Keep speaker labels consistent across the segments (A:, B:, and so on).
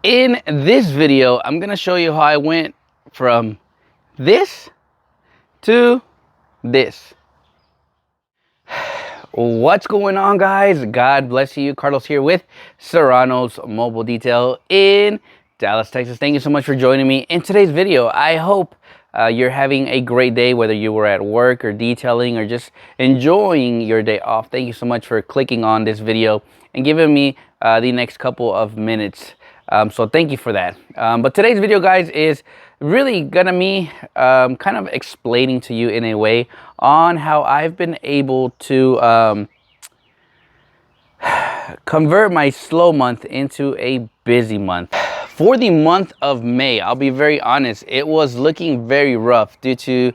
A: In this video, I'm gonna show you how I went from this to this. What's going on, guys? God bless you. Carlos here with Serrano's Mobile Detail in Dallas, Texas. Thank you so much for joining me in today's video. I hope you're having a great day, whether you were at work or detailing or just enjoying your day off. Thank you so much for clicking on this video and giving me the next couple of minutes. So thank you for that. But today's video, guys, is really gonna me kind of explaining to you in a way on how I've been able to convert my slow month into a busy month. For the month of May, I'll be very honest, it was looking very rough due to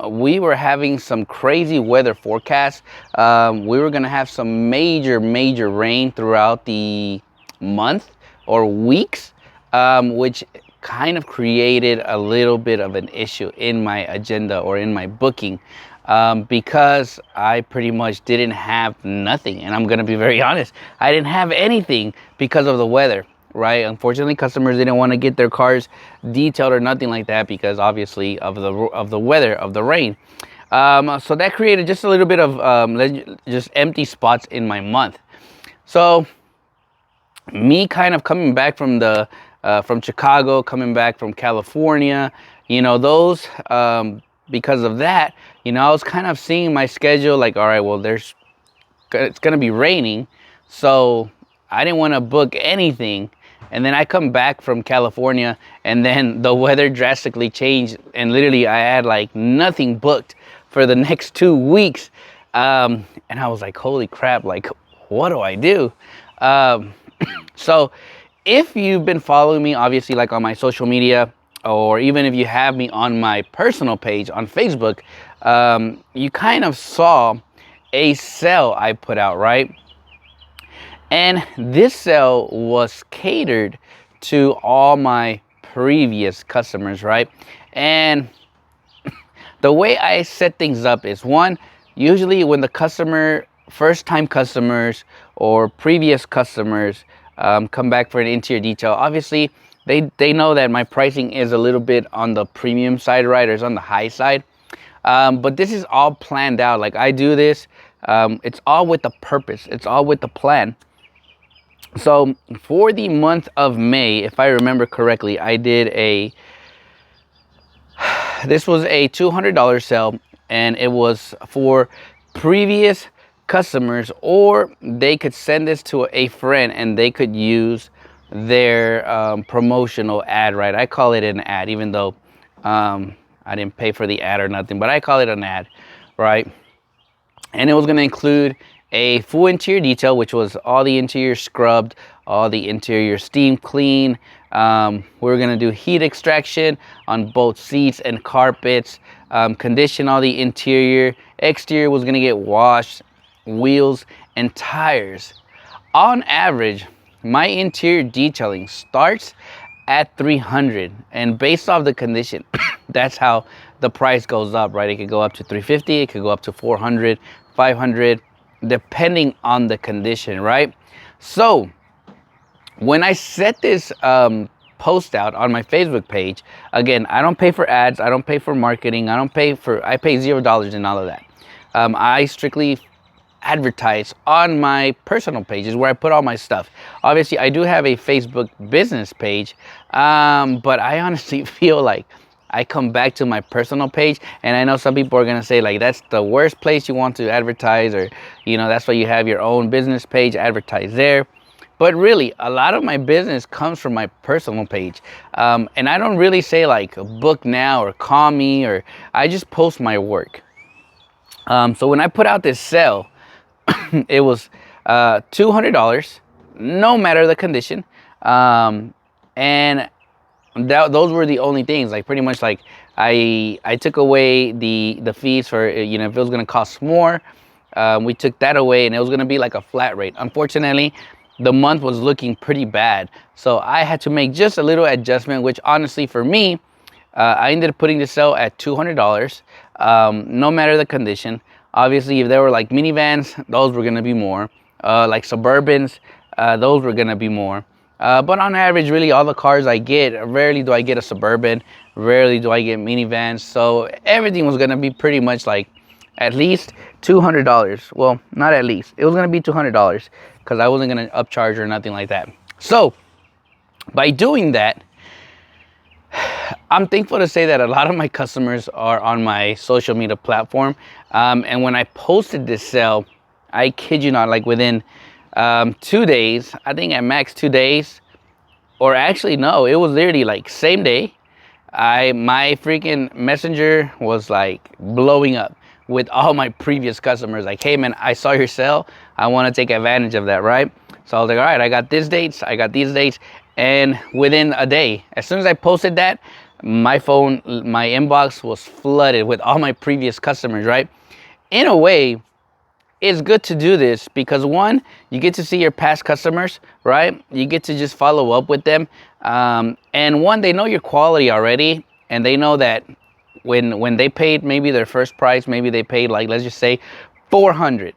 A: we were having some crazy weather forecasts. We were gonna have some major rain throughout the month or weeks, which kind of created a little bit of an issue in my agenda or in my booking, because I pretty much didn't have nothing. And I'm gonna be very honest, I didn't have anything because of the weather, right? Unfortunately, customers didn't want to get their cars detailed or nothing like that because obviously of the weather, of the rain. So that created just a little bit of just empty spots in my month. So me kind of coming back from from Chicago, coming back from California, those, because of that, I was kind of seeing my schedule like, all right, well, it's gonna be raining, so I didn't want to book anything. And then I come back from California, and then the weather drastically changed, and literally I had like nothing booked for the next 2 weeks. And I was like, holy crap, like, what do I do? So if you've been following me, obviously, like on my social media, or even if you have me on my personal page on Facebook, you kind of saw a sale I put out, right? And this sale was catered to all my previous customers, right? And the way I set things up is, one, usually when the first-time customers or previous customers come back for an interior detail, obviously they know that my pricing is a little bit on the premium side, right? Or it's on the high side. But this is all planned out. Like, I do this, it's all with the purpose. It's all with the plan. So for the month of May, if I remember correctly, I did this was a $200 sale, and it was for previous customers, or they could send this to a friend and they could use their promotional ad, right? I call it an ad, even though I didn't pay for the ad or nothing, but I call it an ad, right? And it was going to include a full interior detail, which was all the interior scrubbed, all the interior steam clean. We were going to do heat extraction on both seats and carpets, condition all the interior. Exterior was going to get washed, wheels and tires. On average, my interior detailing starts at $300, and based off the condition, that's how the price goes up, right? It could go up to $350, it could go up to $400, $500, depending on the condition, right? So when I set this post out on my Facebook page, again, I don't pay for ads, I don't pay for marketing, I pay $0 in all of that. I strictly advertise on my personal pages where I put all my stuff. Obviously, I do have a Facebook business page, but I honestly feel like I come back to my personal page, and I know some people are gonna say, like, that's the worst place you want to advertise, or that's why you have your own business page, advertise there. But really, a lot of my business comes from my personal page, and I don't really say like book now or call me, or I just post my work. So when I put out this sale, it was $200, no matter the condition, and those were the only things. Like, pretty much, like, I took away the fees for, if it was going to cost more, we took that away, and it was going to be like a flat rate. Unfortunately, the month was looking pretty bad, so I had to make just a little adjustment, which honestly for me, I ended up putting the sale at $200, no matter the condition. Obviously, if there were like minivans, those were going to be more. Like Suburbans, those were going to be more. But on average, really all the cars I get, rarely do I get a Suburban, rarely do I get minivans. So everything was gonna be pretty much like at least $200. Well, not at least, it was gonna be $200 because I wasn't gonna upcharge or nothing like that. So by doing that, I'm thankful to say that a lot of my customers are on my social media platform. And when I posted this sale, I kid you not, like within 2 days, I think at max 2 days, or actually no, it was literally like same day, my freaking messenger was like blowing up with all my previous customers. Like, hey man, I saw your sale, I want to take advantage of that, right? So I was like, all right, I got these dates, I got these dates. And within a day, as soon as I posted that, my inbox was flooded with all my previous customers, right? In a way, it's good to do this because one, you get to see your past customers, right? You get to just follow up with them. And one, they know your quality already, and they know that when they paid maybe their first price, maybe they paid like, let's just say $400.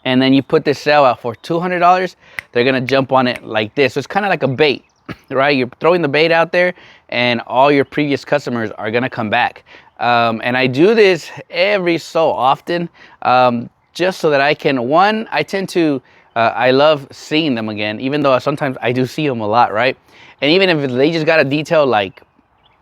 A: And then you put this sale out for $200, they're gonna jump on it like this. So it's kind of like a bait, right? You're throwing the bait out there and all your previous customers are gonna come back. And I do this every so often, just so that I can, one, I tend to, I love seeing them again, even though sometimes I do see them a lot, right? And even if they just got a detail like,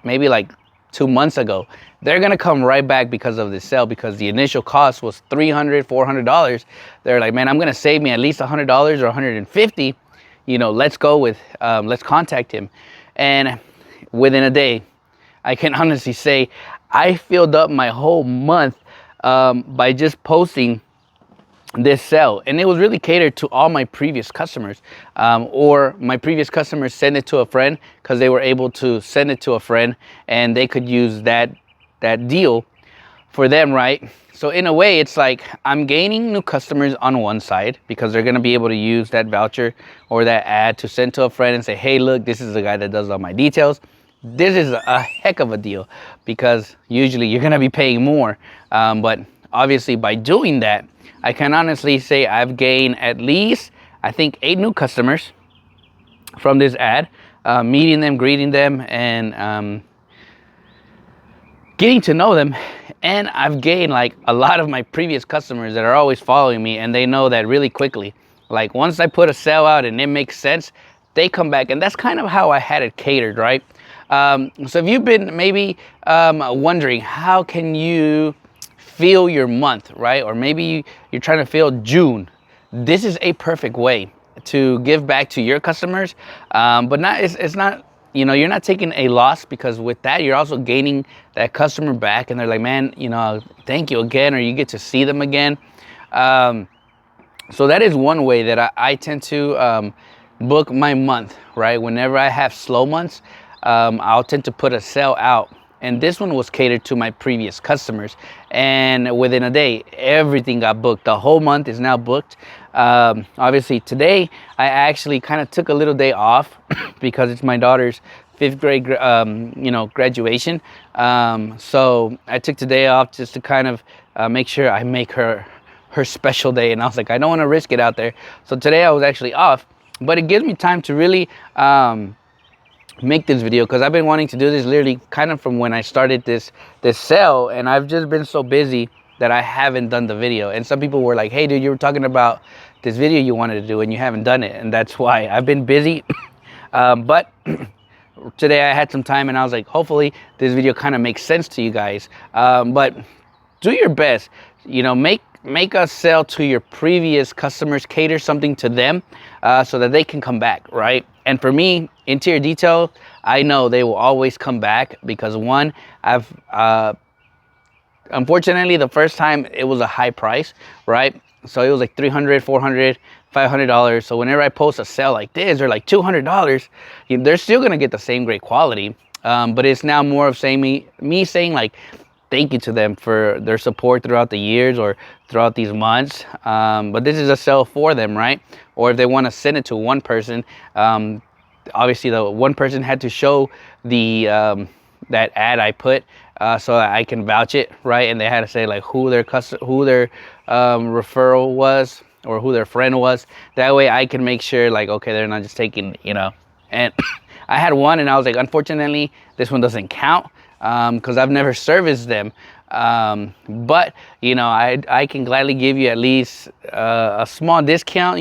A: maybe like 2 months ago, they're gonna come right back because of this sale, because the initial cost was $300, $400. They're like, man, I'm gonna save me at least $100 or $150. You know, let's go with, let's contact him. And within a day, I can honestly say I filled up my whole month by just posting this sale, and it was really catered to all my previous customers, or my previous customers send it to a friend because they were able to send it to a friend and they could use that deal for them, right? So in a way, it's like I'm gaining new customers on one side because they're going to be able to use that voucher or that ad to send to a friend and say, hey, look, this is the guy that does all my details. This is a heck of a deal because usually you're going to be paying more, but obviously by doing that, I can honestly say I've gained at least, I think, 8 new customers from this ad, meeting them, greeting them, and getting to know them. And I've gained like a lot of my previous customers that are always following me, and they know that really quickly. Like once I put a sale out and it makes sense, they come back, and that's kind of how I had it catered, right? So if you've been maybe wondering how can you feel your month, right? Or maybe you're trying to feel June. This is a perfect way to give back to your customers, but it's not, you know, you're not taking a loss, because with that you're also gaining that customer back, and they're like, man, you know, thank you again, or you get to see them again. So that is one way that I tend to book my month, right? Whenever I have slow months, I'll tend to put a sale out. And this one was catered to my previous customers. And within a day, everything got booked. The whole month is now booked. Obviously, today, I actually kind of took a little day off because it's my daughter's 5th grade, graduation. So I took today off just to kind of make sure I make her special day. And I was like, I don't want to risk it out there. So today I was actually off. But it gives me time to really make this video, because I've been wanting to do this literally kind of from when I started this sale, and I've just been so busy that I haven't done the video. And some people were like, hey dude, you were talking about this video you wanted to do and you haven't done it. And that's why I've been busy. But today I had some time, and I was like, hopefully this video kind of makes sense to you guys. But do your best, you know, make a sale to your previous customers, cater something to them, so that they can come back, right? And for me, interior detail, I know they will always come back, because one, I've unfortunately the first time it was a high price, right? So it was like $300, $400, $500. So whenever I post a sale like this, or like $200, they're still gonna get the same great quality, but it's now more of saying me saying like thank you to them for their support throughout the years or throughout these months. But this is a sale for them, right? Or if they want to send it to one person, obviously the one person had to show the that ad I put, so I can vouch it, right? And they had to say like who their referral was, or who their friend was. That way I can make sure, like, okay, they're not just taking, and I had one and I was like, unfortunately, this one doesn't count because I've never serviced them. But I can gladly give you at least a small discount,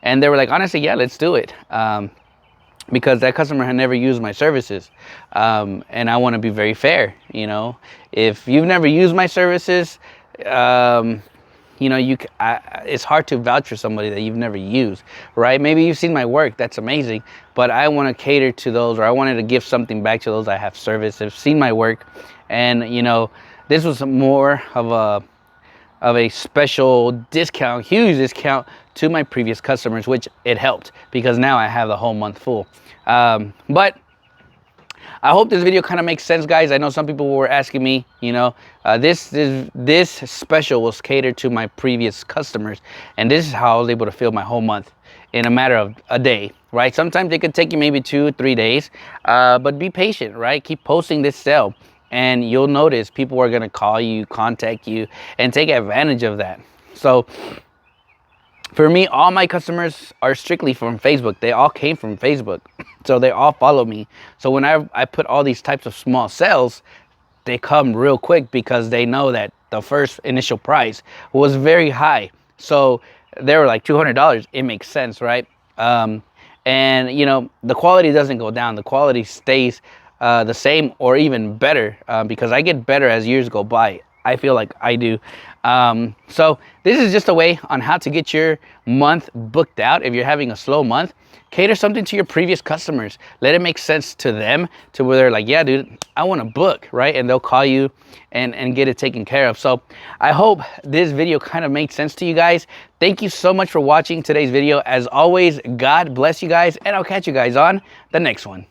A: and they were like, honestly, yeah, let's do it. Because that customer had never used my services, and I want to be very fair. If you've never used my services, it's hard to vouch for somebody that you've never used, right? Maybe you've seen my work, that's amazing, but I want to cater to those, or I wanted to give something back to those I have serviced, have seen my work, and this was more of a special discount, huge discount to my previous customers, which it helped because now I have the whole month full. But I hope this video kind of makes sense, guys. I know some people were asking me, this special was catered to my previous customers, and this is how I was able to fill my whole month in a matter of a day, right? Sometimes it could take you maybe 2 or 3 days, but be patient, right? Keep posting this sale, and you'll notice people are gonna call you, contact you, and take advantage of that. So for me, all my customers are strictly from Facebook. They all came from Facebook, so they all follow me. So when I put all these types of small sales, they come real quick because they know that the first initial price was very high. So they were like $200. It makes sense, right? And the quality doesn't go down. The quality stays the same or even better because I get better as years go by. I feel like I do. So this is just a way on how to get your month booked out. If you're having a slow month, cater something to your previous customers. Let it make sense to them, to where they're like, yeah, dude, I want to book, right? And they'll call you and get it taken care of. So I hope this video kind of made sense to you guys. Thank you so much for watching today's video. As always, God bless you guys, and I'll catch you guys on the next one.